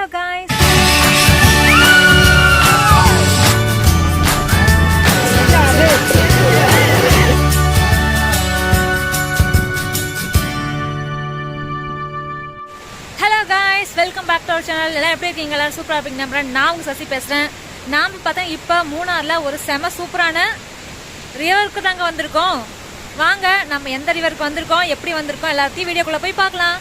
Hello guys. Welcome back to our channel. எல்லாம் எப்படி இருக்கீங்க? எல்லாரும் சூப்பராக இருப்பீங்க நம்புறேன். நான் உங்க சசி பேசுகிறேன். நாம் பார்த்தா இப்போ மூணாரில் ஒரு செம சூப்பரான ரிவருக்கு தாங்க வந்திருக்கோம். வாங்க நம்ம எந்த ரிவருக்கு வந்திருக்கோம், எப்படி வந்திருக்கோம் எல்லாத்தையும் வீடியோக்குள்ளே போய் பார்க்கலாம்.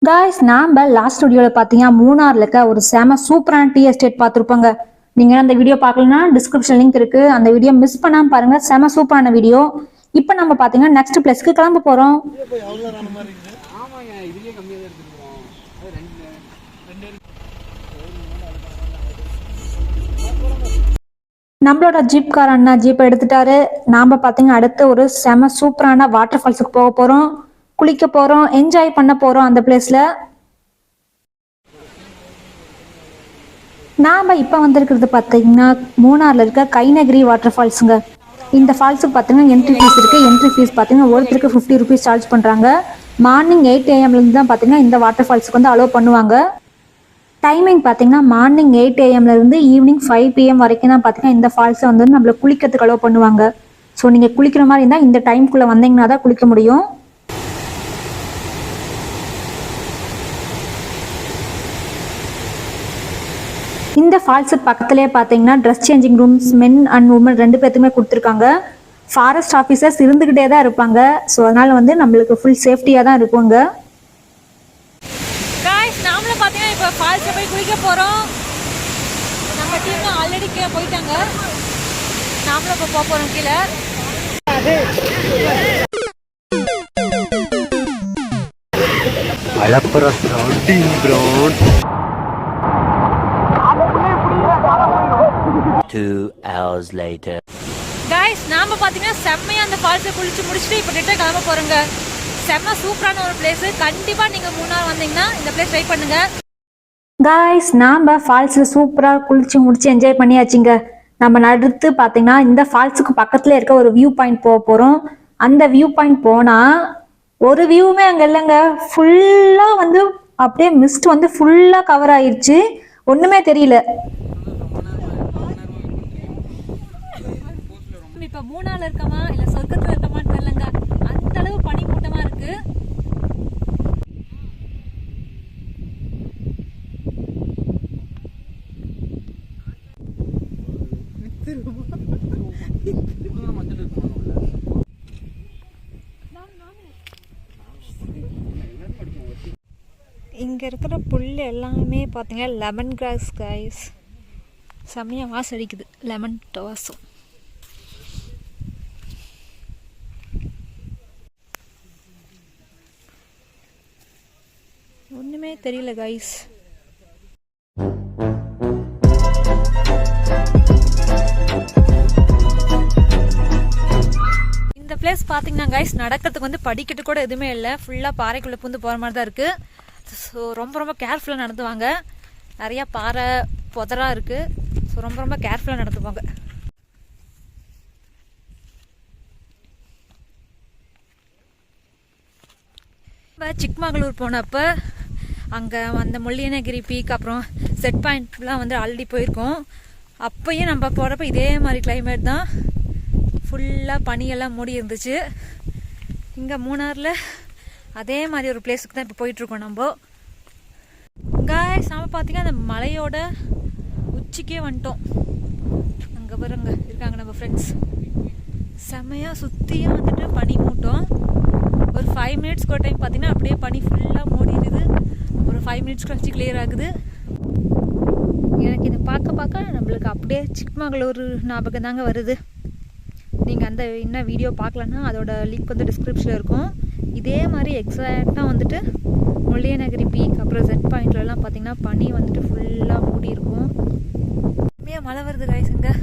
காய்ஸ், நாம் லாஸ்ட் வீடியோவில் பார்த்தீங்கன்னா மூணாரில் இருக்க ஒரு செம சூப்பரான டீ எஸ்டேட் பார்த்துருப்போங்க. நீங்கள் அந்த வீடியோ பார்க்கலன்னா டிஸ்கிரிப்ஷன் லிங்க் இருக்குது, அந்த வீடியோ மிஸ் பண்ணாமல் பாருங்கள். செம சூப்பரான வீடியோ. இப்போ நம்ம பார்த்தீங்கன்னா நெக்ஸ்ட் பிளேஸ்க்கு கிளம்ப போகிறோம். நம்மளோட ஜீப்கார அண்ணா ஜீப்பை எடுத்துட்டாரு. நாம் பார்த்தீங்கன்னா அடுத்து ஒரு செம சூப்பரான வாட்டர் ஃபால்ஸுக்கு போக போகிறோம், குளிக்க போகிறோம், என்ஜாய் பண்ண போகிறோம். அந்த பிளேஸில் நாம் இப்போ வந்திருக்கிறது பார்த்தீங்கன்னா மூணாரில் இருக்க கைநகிரி வாட்டர் ஃபால்ஸுங்க. இந்த ஃபால்ஸுக்கு பார்த்தீங்கன்னா என்ட்ரி ஃபீஸ் இருக்குது. என்ட்ரி ஃபீஸ் பார்த்தீங்கன்னா ஒருத்தருக்கு 50 rupees சார்ஜ் பண்ணுறாங்க. மார்னிங் 8 AM தான் பார்த்தீங்கன்னா இந்த வாட்டர் ஃபால்ஸுக்கு வந்து அலோவ் பண்ணுவாங்க. டைமிங் பார்த்தீங்கன்னா மார்னிங் 8 AM ஈவினிங் 5 PM வரைக்கும் தான் பார்த்தீங்கன்னா இந்த ஃபால்ஸை வந்து நம்மளை குளிக்கிறதுக்கு அலோவ் பண்ணுவாங்க. ஸோ நீங்கள் குளிக்கிற மாதிரி இருந்தால் இந்த டைம்குள்ளே வந்தீங்கன்னா தான் குளிக்க முடியும். இந்த ஃபால்ஸுக்கு பக்கத்துலேயே பார்த்தீங்கன்னா dress changing rooms men and women 2 பேர்த்துக்குமே கொடுத்துருக்காங்க. ஃபாரஸ்ட் ஆஃபீஸர்ஸ் இருந்துக்கிட்டே தான் இருப்பாங்க. ஸோ அதனால் வந்து நம்மளுக்கு ஃபுல் சேஃப்டியாக தான் இருக்குங்க. நாமளும் பார்த்தீங்கன்னா இப்போ ஃபால்ஸில் போய் குளிக்க போகிறோம். நம்ம டீம்ல ஆல்ரெடி கீழே போயிட்டாங்க. நாமளும் இப்போ போக போகிறோம் கீழே. Guys, நாம பார்த்தீங்கன்னா செம்மையாக அந்த ஃபால்ஸை குளிச்சு முடிச்சுட்டு இப்போ ரிட்டர்ன் கிளம்ப போகிறோங்க. செம்ம சூப்பரான ஒரு பிளேஸ். கண்டிப்பா நீங்க மூணார் வந்தீங்கன்னா இந்த பிளேஸ் ட்ரை பண்ணுங்க. காய்ஸ், நாம ஃபால்ஸ்ல சூப்பரா குளிச்சு முடிச்சு என்ஜாய் பண்ணியாச்சுங்க. நம்ம அடுத்து பாத்தீங்கன்னா இந்த ஃபால்ஸுக்கு பக்கத்துல இருக்க ஒரு வியூ பாயிண்ட் போக போறோம். அந்த வியூ பாயிண்ட் போனா ஒரு வியூவுமே அங்க இல்லைங்க. ஃபுல்லா வந்து அப்படியே மிஸ்ட் வந்து ஃபுல்லா கவர் ஆயிடுச்சு, ஒண்ணுமே தெரியல. இப்ப மூணார்ல இருக்கமா இல்ல சொர்க்கத்துல இருக்கமான்னு தெரியலங்க. அந்த அளவு பனி மூட்டமா இருக்கு. இங்க இருக்கிற புல் எல்லாமே பாத்தீங்கன்னா லெமன் கிராஸ் கைஸ். செம்மையா வாசம் அடிக்குது, லெமன் வாசம். ஒண்ணுமே தெரியல கைஸ். இந்த பிளேஸ் பாத்தீங்கன்னா கைஸ் நடக்கிறதுக்கு வந்து படிக்கட்டு கூட எதுவுமே இல்லை. ஃபுல்லா பாறைக்குள்ள பூந்து போற மாதிரி தான் இருக்கு. ஸோ ரொம்ப ரொம்ப கேர்ஃபுல்லா நடந்துவாங்க. நிறைய பாறை புதரா இருக்கு. ஸோ ரொம்ப ரொம்ப கேர்ஃபுல்லா நடந்துவாங்க. சிக்மங்களூர் போனப்ப அங்கே அந்த முள்ளியனகிரி பீக் அப்புறம் செட் பாயிண்ட்லாம் வந்து ஆல்ரெடி போயிருக்கோம். அப்போயும் நம்ம போகிறப்ப இதே மாதிரி கிளைமேட் தான், ஃபுல்லாக பனியெல்லாம் மூடி இருந்துச்சு. இங்கே மூணாரில் அதே மாதிரி ஒரு பிளேஸுக்கு தான் இப்போ போயிட்டுருக்கோம் நம்ம. காய்ஸ், நம்ம பார்த்தீங்கன்னா அந்த மலையோட உச்சிக்கே வந்துட்டோம். அங்கே பாருங்க இருக்காங்க நம்ம ஃப்ரெண்ட்ஸ். செம்மையாக சுற்றியும் வந்துட்டு பனி மூட்டம். ஒரு 5 minutes ஒரு டைம் பார்த்தீங்கன்னா அப்படியே பனி ஃபுல்லாக மூடிடுது. ஒரு 5 minutes கழிச்சு கிளியர் ஆகுது. எனக்கு இதை பார்க்க நம்மளுக்கு அப்படியே சிக்மங்களூர் ஞாபகம் தாங்க வருது. நீங்கள் அந்த இன்னும் வீடியோ பார்க்கலன்னா அதோட லிங்க் வந்து டிஸ்கிரிப்ஷனில் இருக்கும். இதே மாதிரி எக்ஸாக்டாக வந்துட்டு முள்ளியனகிரி பீக் அப்புறம் செட் பாயிண்ட்லலாம் பார்த்தீங்கன்னா பனி வந்துட்டு ஃபுல்லாக மூடி இருக்கும். அப்படியே மழை வருது கைஸ். இங்கே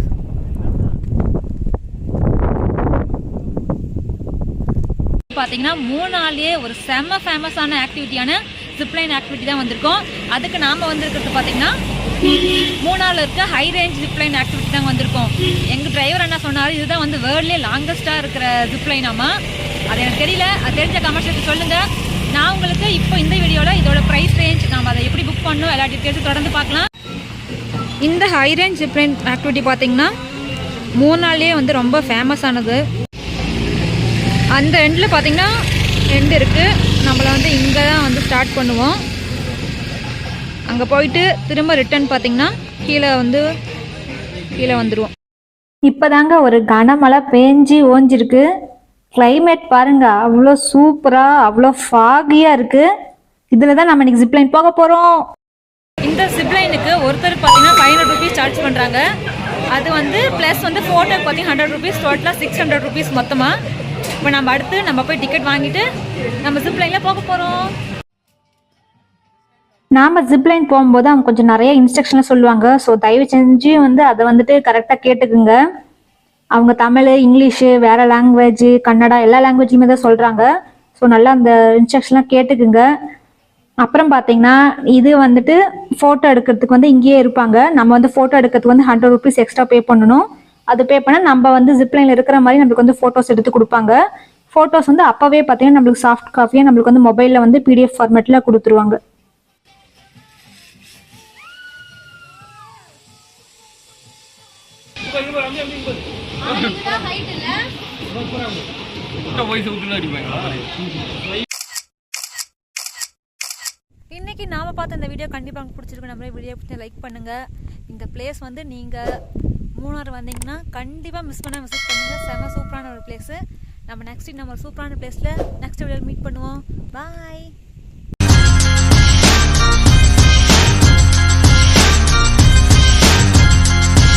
பார்த்தீங்கன்னா மூணார்லேயே ஒரு செம்ம ஃபேமஸான ஆக்டிவிட்டியான ஜிப்லைன் ஆக்டிவிட்டி தான் வந்திருக்கோம். அதுக்கு நாம் வந்திருக்கிறது பார்த்தீங்கன்னா மூணாரில் இருக்க ஹை ரேஞ்ச் ஜிப்லைன் ஆக்டிவிட்டி தான் வந்திருக்கோம். எங்கள் டிரைவர் என்ன சொன்னார், இதுதான் வந்து வேர்ல்ட்லேயே லாங்கஸ்ட்டாக இருக்கிற ஜிப்லைனாமா. அது எனக்கு தெரியல, அது தெரிஞ்ச கமர்ஷியலுக்கு சொல்லுங்கள். நான் உங்களுக்கு இப்போ இந்த வீடியோவில் இதோட ப்ரைஸ் ரேஞ்ச் நாம் அதை எப்படி புக் பண்ணணும் எல்லா டீட்டெயில்ஸும் தொடர்ந்து பார்க்கலாம். இந்த ஹை ரேஞ்ச் ஜிப்லைன் ஆக்டிவிட்டி பார்த்தீங்கன்னா மூணார்லேயே வந்து ரொம்ப ஃபேமஸ் ஆனது. அந்த எண்டில் பார்த்தீங்கன்னா எண்டு இருக்குது. நம்மளை வந்து இங்கே தான் வந்து ஸ்டார்ட் பண்ணுவோம். அங்கே போயிட்டு திரும்ப ரிட்டர்ன் பார்த்தீங்கன்னா கீழே வந்துடுவோம். இப்போதாங்க ஒரு கனமழை பேஞ்சு ஓஞ்சிருக்கு. கிளைமேட் பாருங்க, அவ்வளோ சூப்பராக அவ்வளோ ஃபாகியாக இருக்குது. இதில் தான் நம்ம இன்னைக்கு ஜிப்லைன் போக போகிறோம். இந்த ஜிப்லைனுக்கு ஒருத்தருக்கு பார்த்தீங்கன்னா 500 ருபீஸ் சார்ஜ் பண்ணுறாங்க. அது வந்து ப்ளஸ் வந்து ஃபோட்டோக்கு பார்த்தீங்கன்னா 100 ருபீஸ், டோட்டலாக 600 ருபீஸ் மொத்தமாக. இப்போ நம்ம போய் டிக்கெட் வாங்கிட்டு நம்ம ஜிப்லைனில் போக போகிறோம். நாம் ஜிப்லைன் போகும்போது அவங்க கொஞ்சம் நிறைய இன்ஸ்ட்ரக்ஷன்லாம் சொல்லுவாங்க. ஸோ தயவு செஞ்சு வந்து அதை வந்துட்டு கரெக்டாக கேட்டுக்குங்க. அவங்க தமிழ், இங்கிலீஷு, வேறு லாங்குவேஜ், கன்னடா எல்லா லாங்குவேஜுமே தான் சொல்கிறாங்க. ஸோ நல்லா அந்த இன்ஸ்ட்ரக்ஷன்லாம் கேட்டுக்குங்க. அப்புறம் பார்த்தீங்கன்னா இது வந்துட்டு ஃபோட்டோ எடுக்கிறதுக்கு வந்து இங்கேயே இருப்பாங்க. நம்ம வந்து ஃபோட்டோ எடுக்கிறதுக்கு வந்து 100 ருபீஸ் எக்ஸ்ட்ரா பே பண்ணணும். அது பே பண்ணால் நம்ம வந்து ஜிப்லைனில் இருக்கிற மாதிரி நம்மளுக்கு வந்து ஃபோட்டோஸ் எடுத்து கொடுப்பாங்க. ஃபோட்டோஸ் வந்து அப்போவே பார்த்தீங்கன்னா நம்மளுக்கு சாஃப்ட் காப்பியாக நம்மளுக்கு வந்து மொபைலில் வந்து பிடிஎஃப் ஃபார்மேட்டில் கொடுத்துருவாங்க. இன்னைக்கு நாம பார்த்த இந்த வீடியோ கண்டிப்பாக உங்களுக்கு பிடிச்சிருக்கு. நம்ம வீடியோ பிடிச்சி லைக் பண்ணுங்கள். இந்த பிளேஸ் வந்து நீங்கள் மூணார் வந்தீங்கன்னா கண்டிப்பாக மிஸ் பண்ணால் விசிட் பண்ணுங்கள். செம சூப்பரான ஒரு பிளேஸு. நம்ம நெக்ஸ்ட் ஒரு சூப்பரான பிளேஸில் நெக்ஸ்ட் வீடியோவில் மீட் பண்ணுவோம். பாய்.